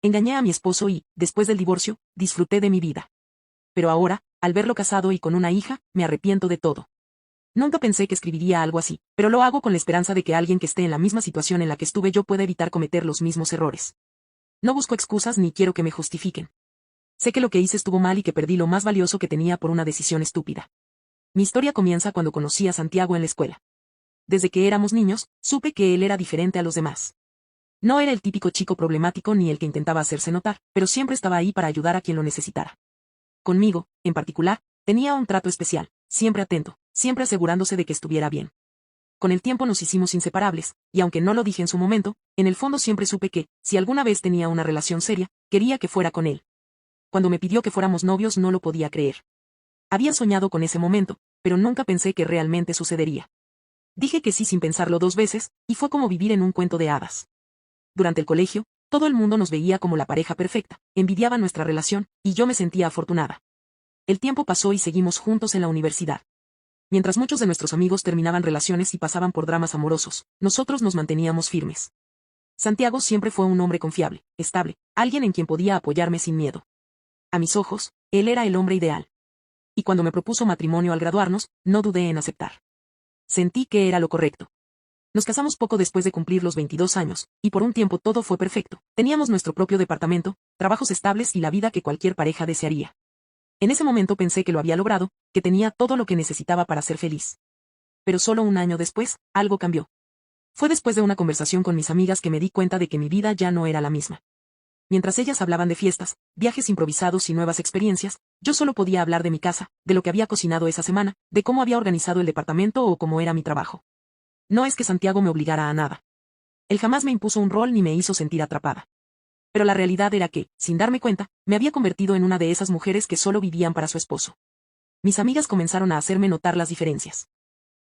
Engañé a mi esposo y, después del divorcio, disfruté de mi vida. Pero ahora, al verlo casado y con una hija, me arrepiento de todo. Nunca pensé que escribiría algo así, pero lo hago con la esperanza de que alguien que esté en la misma situación en la que estuve yo pueda evitar cometer los mismos errores. No busco excusas ni quiero que me justifiquen. Sé que lo que hice estuvo mal y que perdí lo más valioso que tenía por una decisión estúpida. Mi historia comienza cuando conocí a Santiago en la escuela. Desde que éramos niños, supe que él era diferente a los demás. No era el típico chico problemático ni el que intentaba hacerse notar, pero siempre estaba ahí para ayudar a quien lo necesitara. Conmigo, en particular, tenía un trato especial, siempre atento, siempre asegurándose de que estuviera bien. Con el tiempo nos hicimos inseparables, y aunque no lo dije en su momento, en el fondo siempre supe que, si alguna vez tenía una relación seria, quería que fuera con él. Cuando me pidió que fuéramos novios no lo podía creer. Había soñado con ese momento, pero nunca pensé que realmente sucedería. Dije que sí sin pensarlo 2 veces, y fue como vivir en un cuento de hadas. Durante el colegio, todo el mundo nos veía como la pareja perfecta, envidiaba nuestra relación, y yo me sentía afortunada. El tiempo pasó y seguimos juntos en la universidad. Mientras muchos de nuestros amigos terminaban relaciones y pasaban por dramas amorosos, nosotros nos manteníamos firmes. Santiago siempre fue un hombre confiable, estable, alguien en quien podía apoyarme sin miedo. A mis ojos, él era el hombre ideal. Y cuando me propuso matrimonio al graduarnos, no dudé en aceptar. Sentí que era lo correcto. Nos casamos poco después de cumplir los 22 años, y por un tiempo todo fue perfecto. Teníamos nuestro propio departamento, trabajos estables y la vida que cualquier pareja desearía. En ese momento pensé que lo había logrado, que tenía todo lo que necesitaba para ser feliz. Pero solo un año después, algo cambió. Fue después de una conversación con mis amigas que me di cuenta de que mi vida ya no era la misma. Mientras ellas hablaban de fiestas, viajes improvisados y nuevas experiencias, yo solo podía hablar de mi casa, de lo que había cocinado esa semana, de cómo había organizado el departamento o cómo era mi trabajo. No es que Santiago me obligara a nada. Él jamás me impuso un rol ni me hizo sentir atrapada. Pero la realidad era que, sin darme cuenta, me había convertido en una de esas mujeres que solo vivían para su esposo. Mis amigas comenzaron a hacerme notar las diferencias.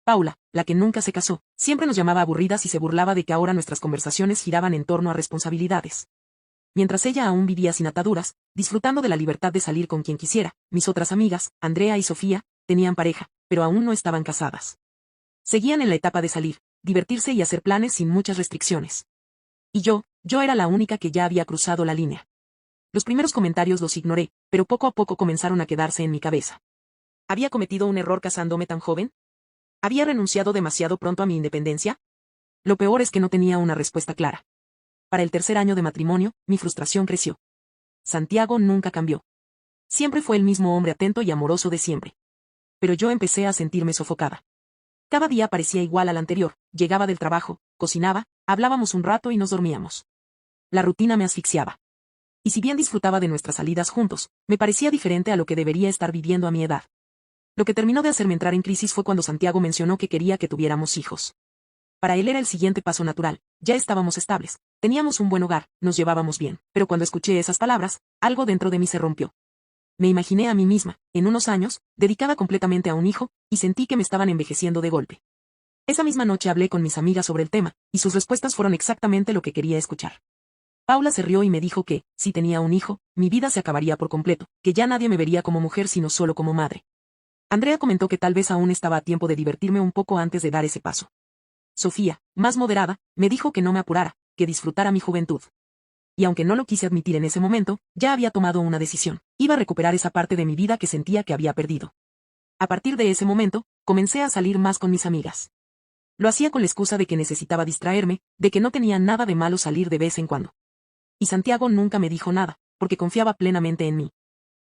Paula, la que nunca se casó, siempre nos llamaba aburridas y se burlaba de que ahora nuestras conversaciones giraban en torno a responsabilidades. Mientras ella aún vivía sin ataduras, disfrutando de la libertad de salir con quien quisiera, mis otras amigas, Andrea y Sofía, tenían pareja, pero aún no estaban casadas. Seguían en la etapa de salir, divertirse y hacer planes sin muchas restricciones. Y yo era la única que ya había cruzado la línea. Los primeros comentarios los ignoré, pero poco a poco comenzaron a quedarse en mi cabeza. ¿Había cometido un error casándome tan joven? ¿Había renunciado demasiado pronto a mi independencia? Lo peor es que no tenía una respuesta clara. Para el 3er año de matrimonio, mi frustración creció. Santiago nunca cambió. Siempre fue el mismo hombre atento y amoroso de siempre. Pero yo empecé a sentirme sofocada. Cada día parecía igual al anterior, llegaba del trabajo, cocinaba, hablábamos un rato y nos dormíamos. La rutina me asfixiaba. Y si bien disfrutaba de nuestras salidas juntos, me parecía diferente a lo que debería estar viviendo a mi edad. Lo que terminó de hacerme entrar en crisis fue cuando Santiago mencionó que quería que tuviéramos hijos. Para él era el siguiente paso natural, ya estábamos estables, teníamos un buen hogar, nos llevábamos bien, pero cuando escuché esas palabras, algo dentro de mí se rompió. Me imaginé a mí misma, en unos años, dedicada completamente a un hijo, y sentí que me estaban envejeciendo de golpe. Esa misma noche hablé con mis amigas sobre el tema, y sus respuestas fueron exactamente lo que quería escuchar. Paula se rió y me dijo que, si tenía un hijo, mi vida se acabaría por completo, que ya nadie me vería como mujer sino solo como madre. Andrea comentó que tal vez aún estaba a tiempo de divertirme un poco antes de dar ese paso. Sofía, más moderada, me dijo que no me apurara, que disfrutara mi juventud. Y aunque no lo quise admitir en ese momento, ya había tomado una decisión, iba a recuperar esa parte de mi vida que sentía que había perdido. A partir de ese momento, comencé a salir más con mis amigas. Lo hacía con la excusa de que necesitaba distraerme, de que no tenía nada de malo salir de vez en cuando. Y Santiago nunca me dijo nada, porque confiaba plenamente en mí.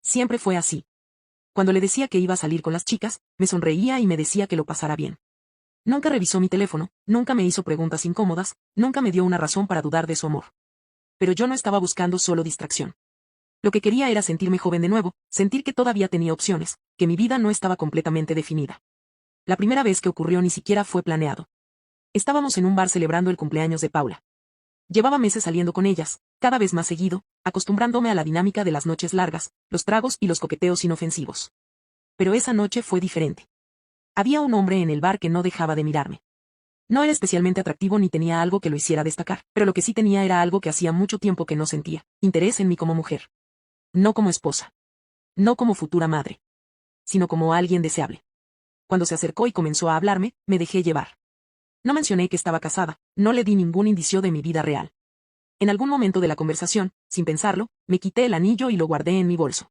Siempre fue así. Cuando le decía que iba a salir con las chicas, me sonreía y me decía que lo pasara bien. Nunca revisó mi teléfono, nunca me hizo preguntas incómodas, nunca me dio una razón para dudar de su amor. Pero yo no estaba buscando solo distracción. Lo que quería era sentirme joven de nuevo, sentir que todavía tenía opciones, que mi vida no estaba completamente definida. La primera vez que ocurrió ni siquiera fue planeado. Estábamos en un bar celebrando el cumpleaños de Paula. Llevaba meses saliendo con ellas, cada vez más seguido, acostumbrándome a la dinámica de las noches largas, los tragos y los coqueteos inofensivos. Pero esa noche fue diferente. Había un hombre en el bar que no dejaba de mirarme. No era especialmente atractivo ni tenía algo que lo hiciera destacar, pero lo que sí tenía era algo que hacía mucho tiempo que no sentía, interés en mí como mujer. No como esposa. No como futura madre. Sino como alguien deseable. Cuando se acercó y comenzó a hablarme, me dejé llevar. No mencioné que estaba casada, no le di ningún indicio de mi vida real. En algún momento de la conversación, sin pensarlo, me quité el anillo y lo guardé en mi bolso.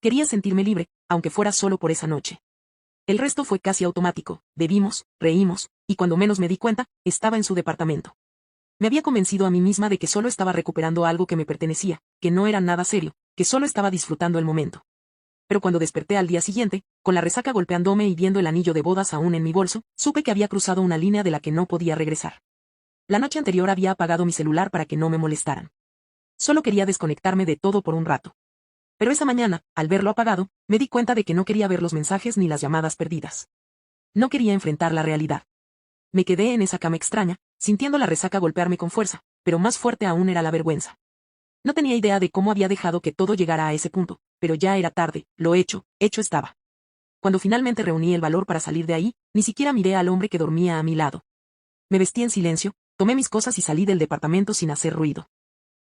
Quería sentirme libre, aunque fuera solo por esa noche. El resto fue casi automático, bebimos, reímos, y cuando menos me di cuenta, estaba en su departamento. Me había convencido a mí misma de que solo estaba recuperando algo que me pertenecía, que no era nada serio, que solo estaba disfrutando el momento. Pero cuando desperté al día siguiente, con la resaca golpeándome y viendo el anillo de bodas aún en mi bolso, supe que había cruzado una línea de la que no podía regresar. La noche anterior había apagado mi celular para que no me molestaran. Solo quería desconectarme de todo por un rato. Pero esa mañana, al verlo apagado, me di cuenta de que no quería ver los mensajes ni las llamadas perdidas. No quería enfrentar la realidad. Me quedé en esa cama extraña, sintiendo la resaca golpearme con fuerza, pero más fuerte aún era la vergüenza. No tenía idea de cómo había dejado que todo llegara a ese punto, pero ya era tarde, lo hecho estaba. Cuando finalmente reuní el valor para salir de ahí, ni siquiera miré al hombre que dormía a mi lado. Me vestí en silencio, tomé mis cosas y salí del departamento sin hacer ruido.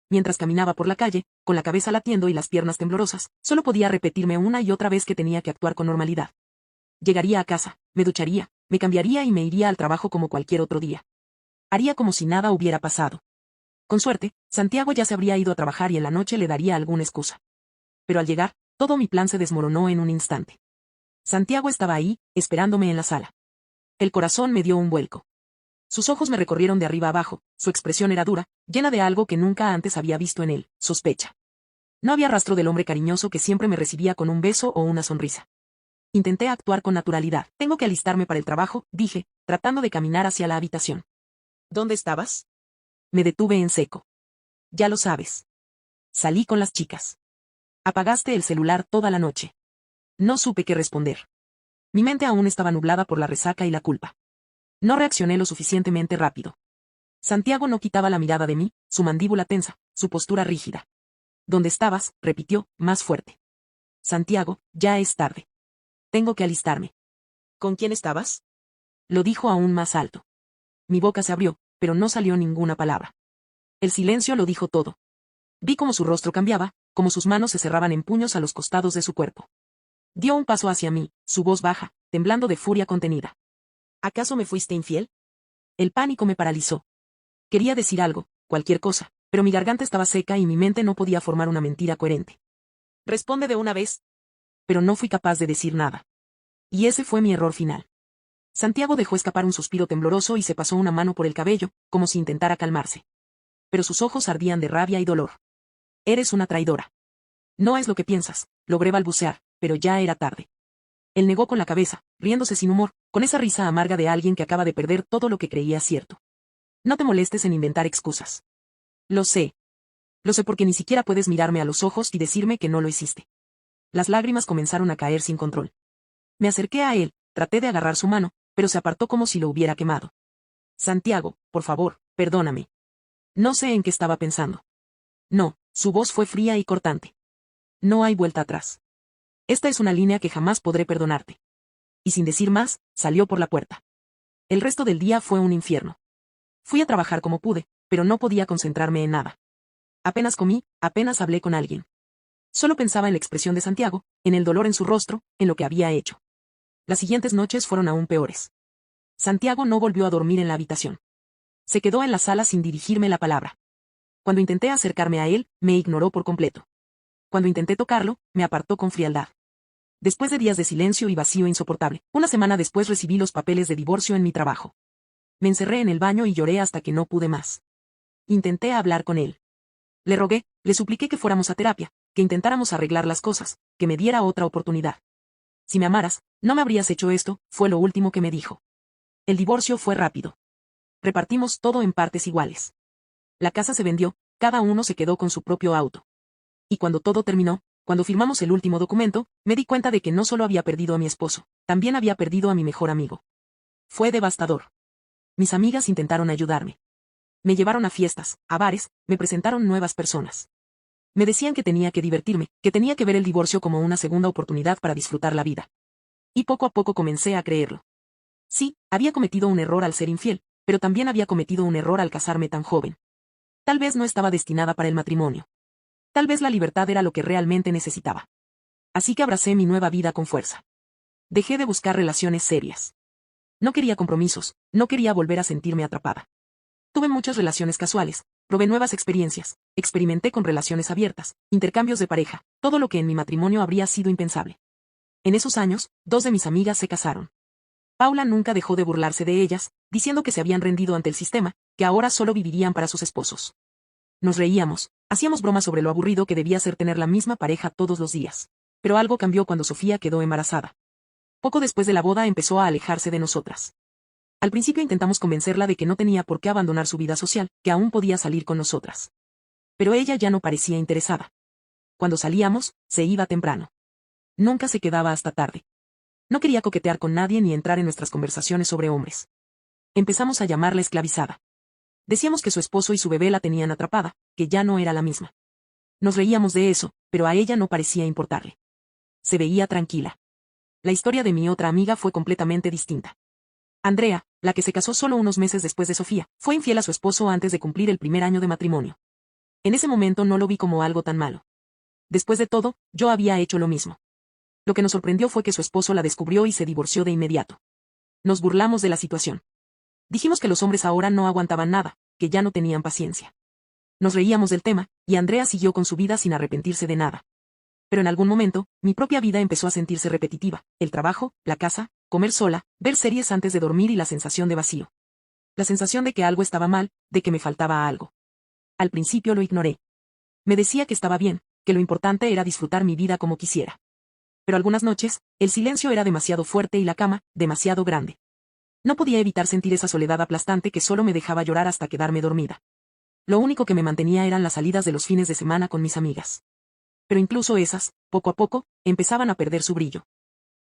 Mientras caminaba por la calle, con la cabeza latiendo y las piernas temblorosas, solo podía repetirme una y otra vez que tenía que actuar con normalidad. Llegaría a casa, me ducharía, me cambiaría y me iría al trabajo como cualquier otro día. Haría como si nada hubiera pasado. Con suerte, Santiago ya se habría ido a trabajar y en la noche le daría alguna excusa. Pero al llegar, todo mi plan se desmoronó en un instante. Santiago estaba ahí, esperándome en la sala. El corazón me dio un vuelco. Sus ojos me recorrieron de arriba abajo, su expresión era dura, llena de algo que nunca antes había visto en él, sospecha. No había rastro del hombre cariñoso que siempre me recibía con un beso o una sonrisa. Intenté actuar con naturalidad. Tengo que alistarme para el trabajo, dije, tratando de caminar hacia la habitación. ¿Dónde estabas? Me detuve en seco. Ya lo sabes. Salí con las chicas. Apagaste el celular toda la noche. No supe qué responder. Mi mente aún estaba nublada por la resaca y la culpa. No reaccioné lo suficientemente rápido. Santiago no quitaba la mirada de mí, su mandíbula tensa, su postura rígida. ¿Dónde estabas?, repitió, más fuerte. Santiago, ya es tarde. Tengo que alistarme. ¿Con quién estabas? Lo dijo aún más alto. Mi boca se abrió, pero no salió ninguna palabra. El silencio lo dijo todo. Vi cómo su rostro cambiaba, cómo sus manos se cerraban en puños a los costados de su cuerpo. Dio un paso hacia mí, su voz baja, temblando de furia contenida. ¿Acaso me fuiste infiel? El pánico me paralizó. Quería decir algo, cualquier cosa, pero mi garganta estaba seca y mi mente no podía formar una mentira coherente. Responde de una vez. Pero no fui capaz de decir nada. Y ese fue mi error final. Santiago dejó escapar un suspiro tembloroso y se pasó una mano por el cabello, como si intentara calmarse. Pero sus ojos ardían de rabia y dolor. Eres una traidora. No es lo que piensas, logré balbucear, pero ya era tarde. Él negó con la cabeza, riéndose sin humor, con esa risa amarga de alguien que acaba de perder todo lo que creía cierto. No te molestes en inventar excusas. Lo sé. Lo sé porque ni siquiera puedes mirarme a los ojos y decirme que no lo hiciste. Las lágrimas comenzaron a caer sin control. Me acerqué a él, traté de agarrar su mano, pero se apartó como si lo hubiera quemado. Santiago, por favor, perdóname. No sé en qué estaba pensando. No, su voz fue fría y cortante. No hay vuelta atrás. Esta es una línea que jamás podré perdonarte. Y sin decir más, salió por la puerta. El resto del día fue un infierno. Fui a trabajar como pude, pero no podía concentrarme en nada. Apenas comí, apenas hablé con alguien. Solo pensaba en la expresión de Santiago, en el dolor en su rostro, en lo que había hecho. Las siguientes noches fueron aún peores. Santiago no volvió a dormir en la habitación. Se quedó en la sala sin dirigirme la palabra. Cuando intenté acercarme a él, me ignoró por completo. Cuando intenté tocarlo, me apartó con frialdad. Después de días de silencio y vacío insoportable, una semana después recibí los papeles de divorcio en mi trabajo. Me encerré en el baño y lloré hasta que no pude más. Intenté hablar con él. Le rogué, le supliqué que fuéramos a terapia, que intentáramos arreglar las cosas, que me diera otra oportunidad. Si me amaras, no me habrías hecho esto, fue lo último que me dijo. El divorcio fue rápido. Repartimos todo en partes iguales. La casa se vendió, cada uno se quedó con su propio auto. Y cuando todo terminó, cuando firmamos el último documento, me di cuenta de que no solo había perdido a mi esposo, también había perdido a mi mejor amigo. Fue devastador. Mis amigas intentaron ayudarme. Me llevaron a fiestas, a bares, me presentaron nuevas personas. Me decían que tenía que divertirme, que tenía que ver el divorcio como una segunda oportunidad para disfrutar la vida. Y poco a poco comencé a creerlo. Sí, había cometido un error al ser infiel, pero también había cometido un error al casarme tan joven. Tal vez no estaba destinada para el matrimonio. Tal vez la libertad era lo que realmente necesitaba. Así que abracé mi nueva vida con fuerza. Dejé de buscar relaciones serias. No quería compromisos, no quería volver a sentirme atrapada. Tuve muchas relaciones casuales, probé nuevas experiencias, experimenté con relaciones abiertas, intercambios de pareja, todo lo que en mi matrimonio habría sido impensable. En esos años, 2 de mis amigas se casaron. Paula nunca dejó de burlarse de ellas, diciendo que se habían rendido ante el sistema, que ahora solo vivirían para sus esposos. Nos reíamos, hacíamos bromas sobre lo aburrido que debía ser tener la misma pareja todos los días. Pero algo cambió cuando Sofía quedó embarazada. Poco después de la boda empezó a alejarse de nosotras. Al principio intentamos convencerla de que no tenía por qué abandonar su vida social, que aún podía salir con nosotras. Pero ella ya no parecía interesada. Cuando salíamos, se iba temprano. Nunca se quedaba hasta tarde. No quería coquetear con nadie ni entrar en nuestras conversaciones sobre hombres. Empezamos a llamarla esclavizada. Decíamos que su esposo y su bebé la tenían atrapada, que ya no era la misma. Nos reíamos de eso, pero a ella no parecía importarle. Se veía tranquila. La historia de mi otra amiga fue completamente distinta. Andrea, la que se casó solo unos meses después de Sofía, fue infiel a su esposo antes de cumplir el primer año de matrimonio. En ese momento no lo vi como algo tan malo. Después de todo, yo había hecho lo mismo. Lo que nos sorprendió fue que su esposo la descubrió y se divorció de inmediato. Nos burlamos de la situación. Dijimos que los hombres ahora no aguantaban nada, que ya no tenían paciencia. Nos reíamos del tema, y Andrea siguió con su vida sin arrepentirse de nada. Pero en algún momento, mi propia vida empezó a sentirse repetitiva, el trabajo, la casa, comer sola, ver series antes de dormir y la sensación de vacío. La sensación de que algo estaba mal, de que me faltaba algo. Al principio lo ignoré. Me decía que estaba bien, que lo importante era disfrutar mi vida como quisiera. Pero algunas noches, el silencio era demasiado fuerte y la cama, demasiado grande. No podía evitar sentir esa soledad aplastante que solo me dejaba llorar hasta quedarme dormida. Lo único que me mantenía eran las salidas de los fines de semana con mis amigas. Pero incluso esas, poco a poco, empezaban a perder su brillo.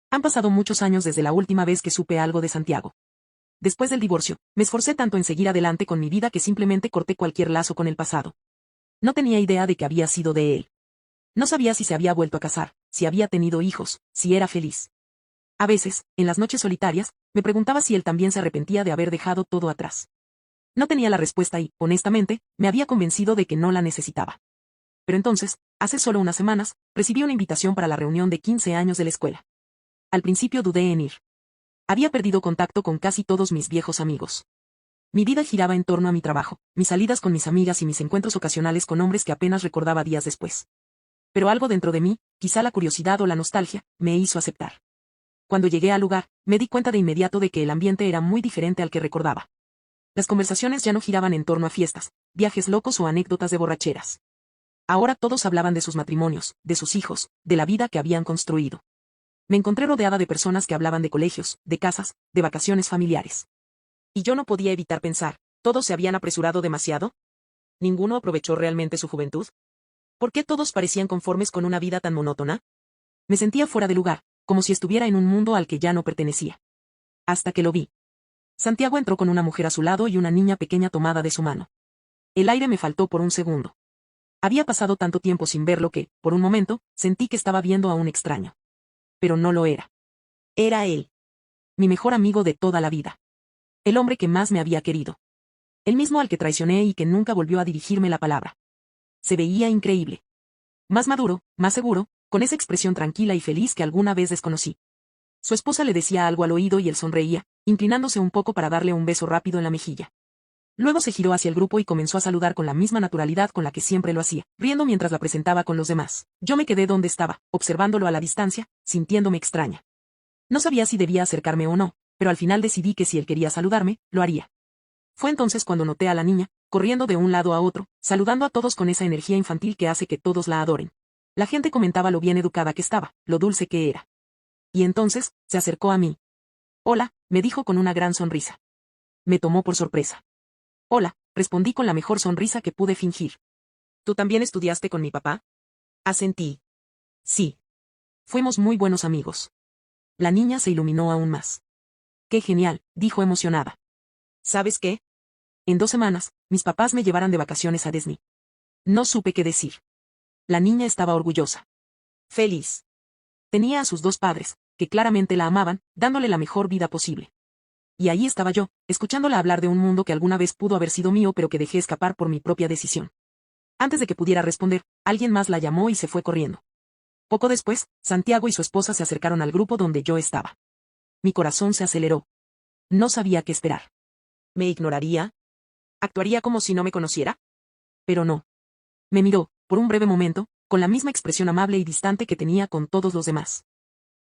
Han pasado muchos años desde la última vez que supe algo de Santiago. Después del divorcio, me esforcé tanto en seguir adelante con mi vida que simplemente corté cualquier lazo con el pasado. No tenía idea de que había sido de él. No sabía si se había vuelto a casar, si había tenido hijos, si era feliz. A veces, en las noches solitarias, me preguntaba si él también se arrepentía de haber dejado todo atrás. No tenía la respuesta y, honestamente, me había convencido de que no la necesitaba. Pero entonces, hace solo unas semanas, recibí una invitación para la reunión de 15 años de la escuela. Al principio dudé en ir. Había perdido contacto con casi todos mis viejos amigos. Mi vida giraba en torno a mi trabajo, mis salidas con mis amigas y mis encuentros ocasionales con hombres que apenas recordaba días después. Pero algo dentro de mí, quizá la curiosidad o la nostalgia, me hizo aceptar. Cuando llegué al lugar, me di cuenta de inmediato de que el ambiente era muy diferente al que recordaba. Las conversaciones ya no giraban en torno a fiestas, viajes locos o anécdotas de borracheras. Ahora todos hablaban de sus matrimonios, de sus hijos, de la vida que habían construido. Me encontré rodeada de personas que hablaban de colegios, de casas, de vacaciones familiares. Y yo no podía evitar pensar, ¿todos se habían apresurado demasiado? ¿Ninguno aprovechó realmente su juventud? ¿Por qué todos parecían conformes con una vida tan monótona? Me sentía fuera de lugar, como si estuviera en un mundo al que ya no pertenecía. Hasta que lo vi. Santiago entró con una mujer a su lado y una niña pequeña tomada de su mano. El aire me faltó por un segundo. Había pasado tanto tiempo sin verlo que, por un momento, sentí que estaba viendo a un extraño. Pero no lo era. Era él. Mi mejor amigo de toda la vida. El hombre que más me había querido. El mismo al que traicioné y que nunca volvió a dirigirme la palabra. Se veía increíble. Más maduro, más seguro, con esa expresión tranquila y feliz que alguna vez desconocí. Su esposa le decía algo al oído y él sonreía, inclinándose un poco para darle un beso rápido en la mejilla. Luego se giró hacia el grupo y comenzó a saludar con la misma naturalidad con la que siempre lo hacía, riendo mientras la presentaba con los demás. Yo me quedé donde estaba, observándolo a la distancia, sintiéndome extraña. No sabía si debía acercarme o no, pero al final decidí que si él quería saludarme, lo haría. Fue entonces cuando noté a la niña, corriendo de un lado a otro, saludando a todos con esa energía infantil que hace que todos la adoren. La gente comentaba lo bien educada que estaba, lo dulce que era. Y entonces, se acercó a mí. Hola, me dijo con una gran sonrisa. Me tomó por sorpresa. Hola, respondí con la mejor sonrisa que pude fingir. ¿Tú también estudiaste con mi papá? Asentí. Sí. Fuimos muy buenos amigos. La niña se iluminó aún más. Qué genial, dijo emocionada. ¿Sabes qué? En 2 semanas, mis papás me llevarán de vacaciones a Disney. No supe qué decir. La niña estaba orgullosa. Feliz. Tenía a sus 2 padres, que claramente la amaban, dándole la mejor vida posible. Y ahí estaba yo, escuchándola hablar de un mundo que alguna vez pudo haber sido mío pero que dejé escapar por mi propia decisión. Antes de que pudiera responder, alguien más la llamó y se fue corriendo. Poco después, Santiago y su esposa se acercaron al grupo donde yo estaba. Mi corazón se aceleró. No sabía qué esperar. ¿Me ignoraría? ¿Actuaría como si no me conociera? Pero no. Me miró, por un breve momento, con la misma expresión amable y distante que tenía con todos los demás.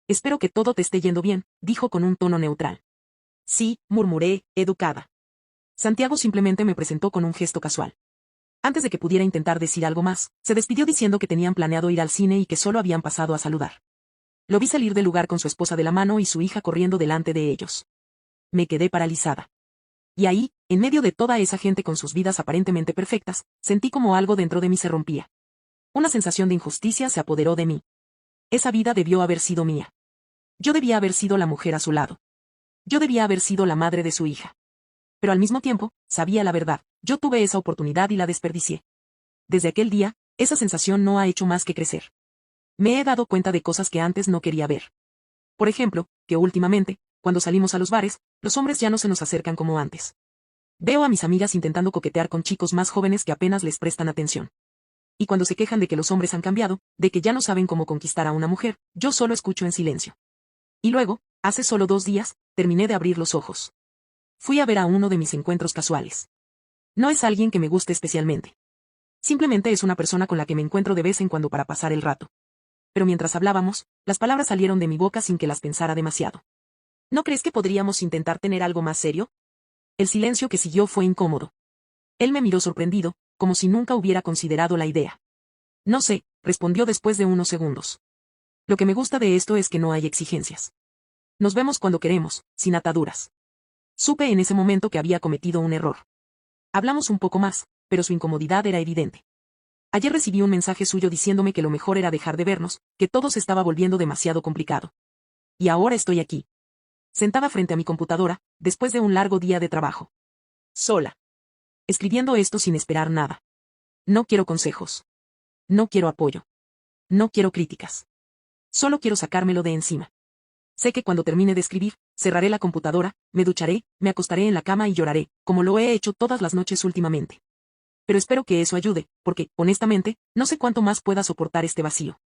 Espero que todo te esté yendo bien, dijo con un tono neutral. Sí, murmuré, educada. Santiago simplemente me presentó con un gesto casual. Antes de que pudiera intentar decir algo más, se despidió diciendo que tenían planeado ir al cine y que solo habían pasado a saludar. Lo vi salir del lugar con su esposa de la mano y su hija corriendo delante de ellos. Me quedé paralizada. Y ahí, en medio de toda esa gente con sus vidas aparentemente perfectas, sentí como algo dentro de mí se rompía. Una sensación de injusticia se apoderó de mí. Esa vida debió haber sido mía. Yo debía haber sido la mujer a su lado. Yo debía haber sido la madre de su hija. Pero al mismo tiempo, sabía la verdad, yo tuve esa oportunidad y la desperdicié. Desde aquel día, esa sensación no ha hecho más que crecer. Me he dado cuenta de cosas que antes no quería ver. Por ejemplo, que últimamente, cuando salimos a los bares, los hombres ya no se nos acercan como antes. Veo a mis amigas intentando coquetear con chicos más jóvenes que apenas les prestan atención. Y cuando se quejan de que los hombres han cambiado, de que ya no saben cómo conquistar a una mujer, yo solo escucho en silencio. Y luego, hace solo 2 días, terminé de abrir los ojos. Fui a ver a uno de mis encuentros casuales. No es alguien que me guste especialmente. Simplemente es una persona con la que me encuentro de vez en cuando para pasar el rato. Pero mientras hablábamos, las palabras salieron de mi boca sin que las pensara demasiado. ¿No crees que podríamos intentar tener algo más serio? El silencio que siguió fue incómodo. Él me miró sorprendido, como si nunca hubiera considerado la idea. No sé, respondió después de unos segundos. Lo que me gusta de esto es que no hay exigencias. Nos vemos cuando queremos, sin ataduras. Supe en ese momento que había cometido un error. Hablamos un poco más, pero su incomodidad era evidente. Ayer recibí un mensaje suyo diciéndome que lo mejor era dejar de vernos, que todo se estaba volviendo demasiado complicado. Y ahora estoy aquí. Sentada frente a mi computadora, después de un largo día de trabajo. Sola. Escribiendo esto sin esperar nada. No quiero consejos. No quiero apoyo. No quiero críticas. Solo quiero sacármelo de encima. Sé que cuando termine de escribir, cerraré la computadora, me ducharé, me acostaré en la cama y lloraré, como lo he hecho todas las noches últimamente. Pero espero que eso ayude, porque, honestamente, no sé cuánto más pueda soportar este vacío.